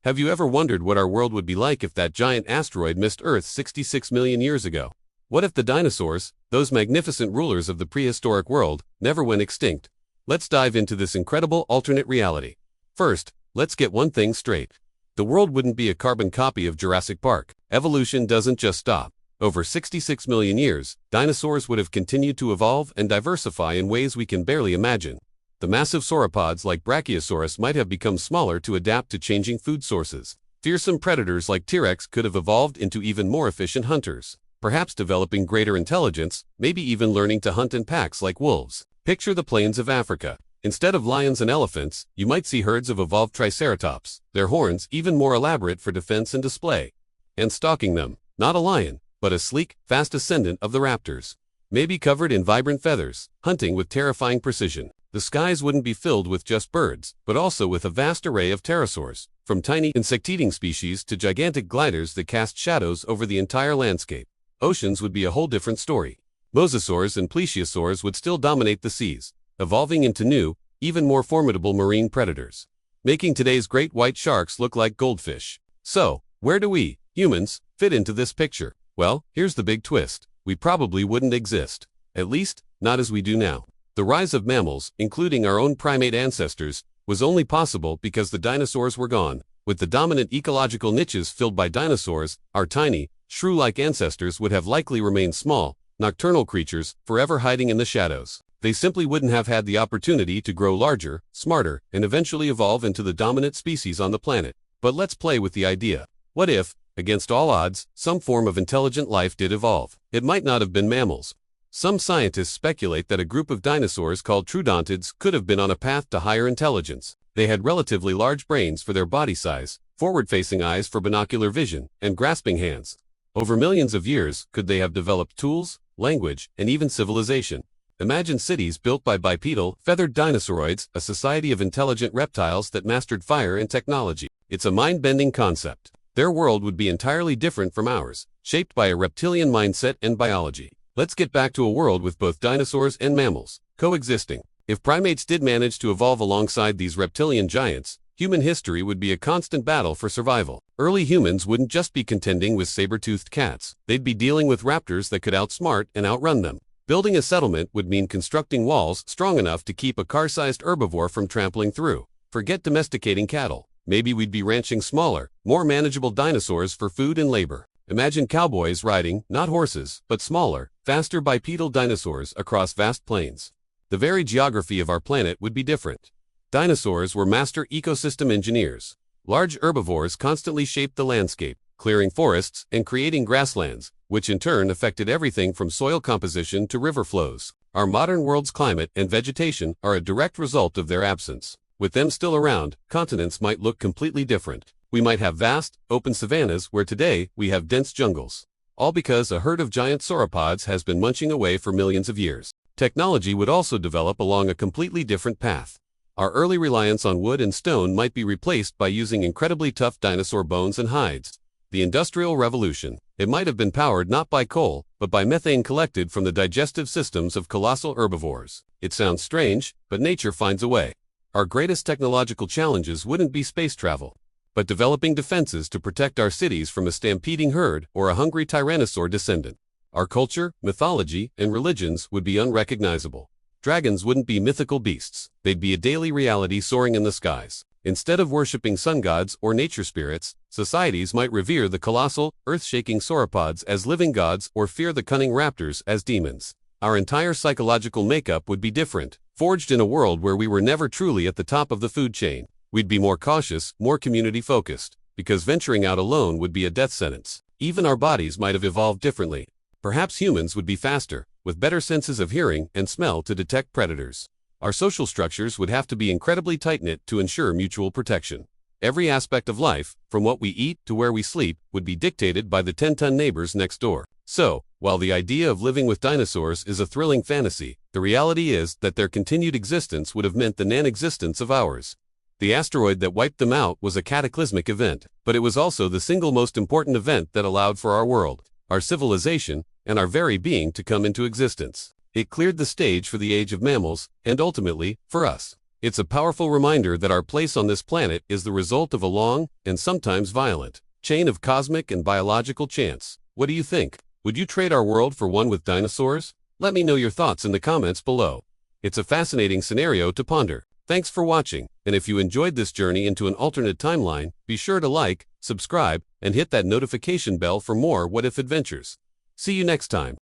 Have you ever wondered what our world would be like if that giant asteroid missed Earth 66 million years ago? What if the dinosaurs, those magnificent rulers of the prehistoric world, never went extinct? Let's dive into this incredible alternate reality. First, let's get one thing straight. The world wouldn't be a carbon copy of Jurassic Park. Evolution doesn't just stop. Over 66 million years, dinosaurs would have continued to evolve and diversify in ways we can barely imagine. The massive sauropods like Brachiosaurus might have become smaller to adapt to changing food sources. Fearsome predators like T-Rex could have evolved into even more efficient hunters, perhaps developing greater intelligence, maybe even learning to hunt in packs like wolves. Picture the plains of Africa. Instead of lions and elephants, you might see herds of evolved triceratops, their horns even more elaborate for defense and display. And stalking them, not a lion, but a sleek, fast descendant of the raptors. Maybe covered in vibrant feathers, hunting with terrifying precision. The skies wouldn't be filled with just birds, but also with a vast array of pterosaurs, from tiny insect-eating species to gigantic gliders that cast shadows over the entire landscape. Oceans would be a whole different story. Mosasaurs and plesiosaurs would still dominate the seas, evolving into new, even more formidable marine predators, making today's great white sharks look like goldfish. So, where do we, humans, fit into this picture? Well, here's the big twist. We probably wouldn't exist. At least, not as we do now. The rise of mammals, including our own primate ancestors, was only possible because the dinosaurs were gone. With the dominant ecological niches filled by dinosaurs, our tiny, shrew-like ancestors would have likely remained small, nocturnal creatures, forever hiding in the shadows. They simply wouldn't have had the opportunity to grow larger, smarter, and eventually evolve into the dominant species on the planet. But let's play with the idea. What if, against all odds, some form of intelligent life did evolve? It might not have been mammals. Some scientists speculate that a group of dinosaurs called troodontids could have been on a path to higher intelligence. They had relatively large brains for their body size, forward-facing eyes for binocular vision, and grasping hands. Over millions of years, could they have developed tools, language, and even civilization? Imagine cities built by bipedal, feathered dinosauroids, a society of intelligent reptiles that mastered fire and technology. It's a mind-bending concept. Their world would be entirely different from ours, shaped by a reptilian mindset and biology. Let's get back to a world with both dinosaurs and mammals coexisting. If primates did manage to evolve alongside these reptilian giants, human history would be a constant battle for survival. Early humans wouldn't just be contending with saber-toothed cats. They'd be dealing with raptors that could outsmart and outrun them. Building a settlement would mean constructing walls strong enough to keep a car-sized herbivore from trampling through. Forget domesticating cattle. Maybe we'd be ranching smaller, more manageable dinosaurs for food and labor. Imagine cowboys riding, not horses, but smaller, faster bipedal dinosaurs across vast plains. The very geography of our planet would be different. Dinosaurs were master ecosystem engineers. Large herbivores constantly shaped the landscape, clearing forests and creating grasslands, which in turn affected everything from soil composition to river flows. Our modern world's climate and vegetation are a direct result of their absence. With them still around, continents might look completely different. We might have vast, open savannas where today we have dense jungles. All because a herd of giant sauropods has been munching away for millions of years. Technology would also develop along a completely different path. Our early reliance on wood and stone might be replaced by using incredibly tough dinosaur bones and hides. The Industrial Revolution. It might have been powered not by coal, but by methane collected from the digestive systems of colossal herbivores. It sounds strange, but nature finds a way. Our greatest technological challenges wouldn't be space travel, but developing defenses to protect our cities from a stampeding herd or a hungry tyrannosaur descendant. Our culture, mythology, and religions would be unrecognizable. Dragons wouldn't be mythical beasts. They'd be a daily reality soaring in the skies. Instead of worshipping sun gods or nature spirits, societies might revere the colossal, earth-shaking sauropods as living gods or fear the cunning raptors as demons. Our entire psychological makeup would be different, forged in a world where we were never truly at the top of the food chain. We'd be more cautious, more community-focused, because venturing out alone would be a death sentence. Even our bodies might have evolved differently. Perhaps humans would be faster, with better senses of hearing and smell to detect predators. Our social structures would have to be incredibly tight-knit to ensure mutual protection. Every aspect of life, from what we eat to where we sleep, would be dictated by the 10-ton neighbors next door. So, while the idea of living with dinosaurs is a thrilling fantasy, the reality is that their continued existence would have meant the non-existence of ours. The asteroid that wiped them out was a cataclysmic event, but it was also the single most important event that allowed for our world, our civilization, and our very being to come into existence. It cleared the stage for the age of mammals, and ultimately, for us. It's a powerful reminder that our place on this planet is the result of a long, and sometimes violent, chain of cosmic and biological chance. What do you think? Would you trade our world for one with dinosaurs? Let me know your thoughts in the comments below. It's a fascinating scenario to ponder. Thanks for watching, and if you enjoyed this journey into an alternate timeline, be sure to like, subscribe, and hit that notification bell for more what-if adventures. See you next time.